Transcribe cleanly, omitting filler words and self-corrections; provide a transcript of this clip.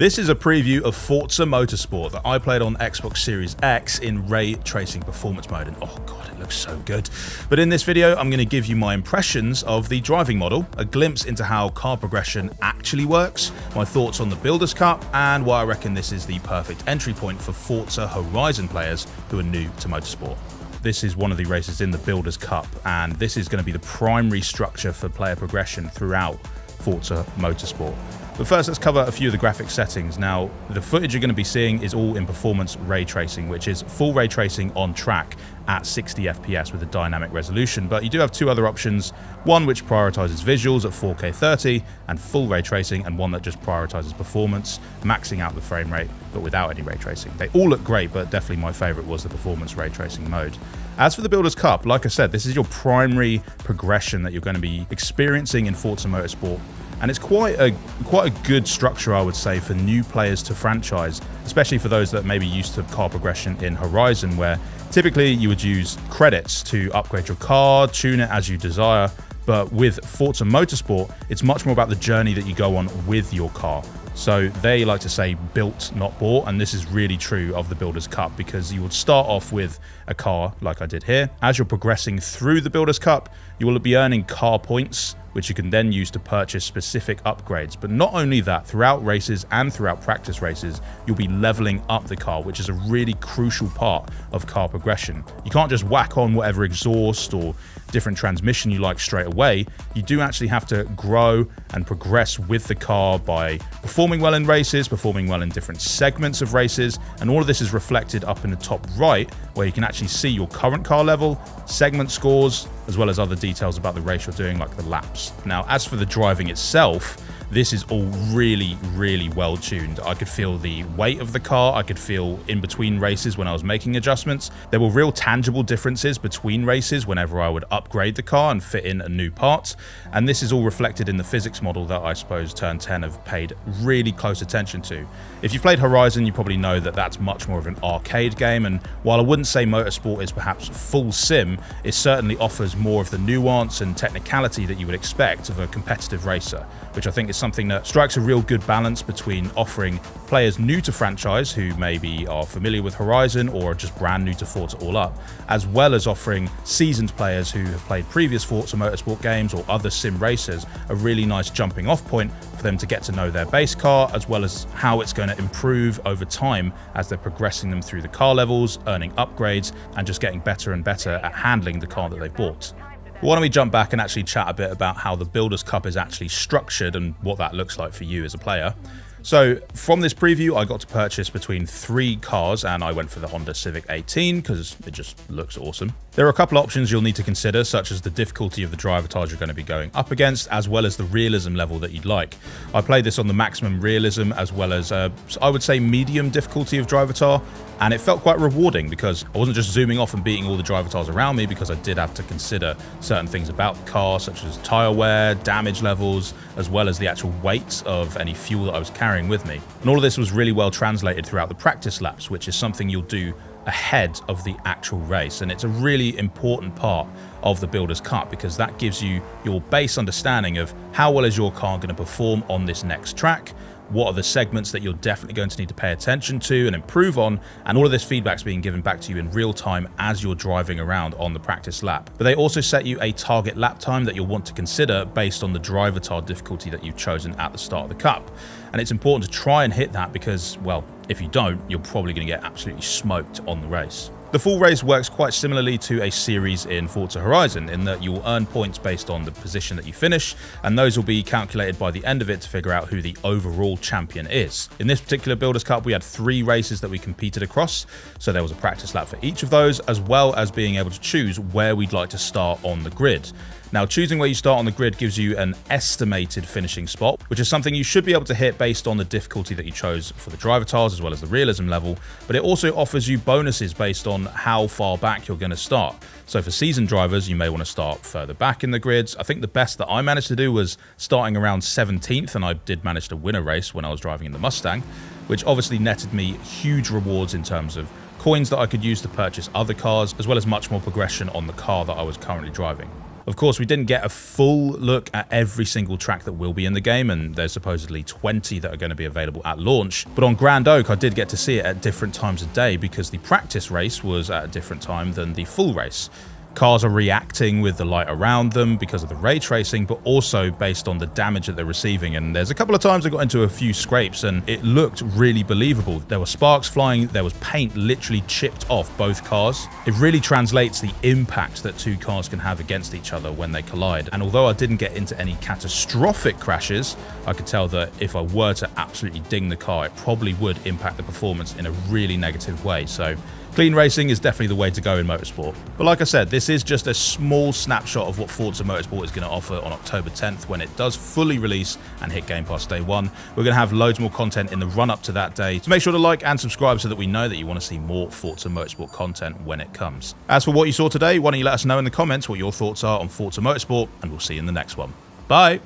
This is a preview of Forza Motorsport that I played on Xbox Series X in ray tracing performance mode, and oh god, it looks so good. But in this video, I'm going to give you my impressions of the driving model, a glimpse into how car progression actually works, my thoughts on the Builders Cup, and why I reckon this is the perfect entry point for Forza Horizon players who are new to motorsport. This is one of the races in the Builders Cup, and this is going to be the primary structure for player progression throughout Forza Motorsport. But first, let's cover a few of the graphic settings. Now, the footage you're going to be seeing is all in performance ray tracing, which is full ray tracing on track at 60 FPS with a dynamic resolution. But you do have two other options, one which prioritizes visuals at 4K 30 and full ray tracing, and one that just prioritizes performance, maxing out the frame rate, but without any ray tracing. They all look great, but definitely my favorite was the performance ray tracing mode. As for the Builders Cup, like I said, this is your primary progression that you're going to be experiencing in Forza Motorsport. And it's quite a good structure, I would say, for new players to franchise, especially for those that may be used to car progression in Horizon, where typically you would use credits to upgrade your car, tune it as you desire. But with Forza Motorsport, it's much more about the journey that you go on with your car. So they like to say built, not bought, and this is really true of the Builders Cup, because you would start off with a car like I did here. As you're progressing through the Builders Cup, you will be earning car points, which you can then use to purchase specific upgrades. But not only that, throughout races and throughout practice races, you'll be leveling up the car, which is a really crucial part of car progression. You can't just whack on whatever exhaust or different transmission you like straight away. You do actually have to grow and progress with the car by performing well in races, performing well in different segments of races, and all of this is reflected up in the top right, where you can actually see your current car level, segment scores, as well as other details about the race you're doing, like the laps. Now, as for the driving itself, this is all really well tuned. I could feel the weight of the car. I could feel in between races when I was making adjustments. There were real tangible differences between races whenever I would upgrade the car and fit in a new part. And this is all reflected in the physics model that I suppose Turn 10 have paid really close attention to. If you've played Horizon, you probably know that that's much more of an arcade game. And while I wouldn't say Motorsport is perhaps full sim, it certainly offers more of the nuance and technicality that you would expect of a competitive racer, which I think is something that strikes a real good balance between offering players new to franchise who maybe are familiar with Horizon or are just brand new to Forza All Up, as well as offering seasoned players who have played previous Forza Motorsport games or other sim racers a really nice jumping off point for them to get to know their base car, as well as how it's going to improve over time as they're progressing them through the car levels, earning upgrades, and just getting better and better at handling the car that they've bought. Why don't we jump back and actually chat a bit about how the Builders Cup is actually structured and what that looks like for you as a player. So from this preview, I got to purchase between 3 cars, and I went for the Honda Civic 18 because it just looks awesome. There are a couple of options you'll need to consider, such as the difficulty of the drivatars you're going to be going up against, as well as the realism level that you'd like. I played this on the maximum realism, as well as I would say medium difficulty of drivatar, and it felt quite rewarding because I wasn't just zooming off and beating all the drivatars around me, because I did have to consider certain things about the car, such as tire wear, damage levels, as well as the actual weight of any fuel that I was carrying with me. And all of this was really well translated throughout the practice laps, which is something you'll do ahead of the actual race. And it's a really important part of the Builders Cup, because that gives you your base understanding of how well is your car going to perform on this next track, what are the segments that you're definitely going to need to pay attention to and improve on, and all of this feedback's being given back to you in real time as you're driving around on the practice lap. But they also set you a target lap time that you'll want to consider based on the drivatar difficulty that you've chosen at the start of the cup. And it's important to try and hit that because, well, if you don't, you're probably going to get absolutely smoked on the race. The full race works quite similarly to a series in Forza Horizon, in that you will earn points based on the position that you finish, and those will be calculated by the end of it to figure out who the overall champion is. In this particular Builders Cup, we had 3 races that we competed across, so there was a practice lap for each of those, as well as being able to choose where we'd like to start on the grid. Now, choosing where you start on the grid gives you an estimated finishing spot, which is something you should be able to hit based on the difficulty that you chose for the drivatars as well as the realism level, but it also offers you bonuses based on how far back you're going to start. So for seasoned drivers, you may want to start further back in the grids. I think the best that I managed to do was starting around 17th, and I did manage to win a race when I was driving in the Mustang, which obviously netted me huge rewards in terms of coins that I could use to purchase other cars, as well as much more progression on the car that I was currently driving. Of course, we didn't get a full look at every single track that will be in the game, and there's supposedly 20 that are going to be available at launch. But on Grand Oak, I did get to see it at different times of day because the practice race was at a different time than the full race. Cars are reacting with the light around them because of the ray tracing, but also based on the damage that they're receiving. And there's a couple of times I got into a few scrapes and it looked really believable. There were sparks flying, there was paint literally chipped off both cars. It really translates the impact that two cars can have against each other when they collide. And although I didn't get into any catastrophic crashes, I could tell that if I were to absolutely ding the car, it probably would impact the performance in a really negative way. So clean racing is definitely the way to go in motorsport. But like I said, this is just a small snapshot of what Forza Motorsport is going to offer on October 10th when it does fully release and hit Game Pass day one. We're going to have loads more content in the run-up to that day, so make sure to like and subscribe so that we know that you want to see more Forza Motorsport content when it comes. As for what you saw today, why don't you let us know in the comments what your thoughts are on Forza Motorsport, and we'll see you in the next one. Bye!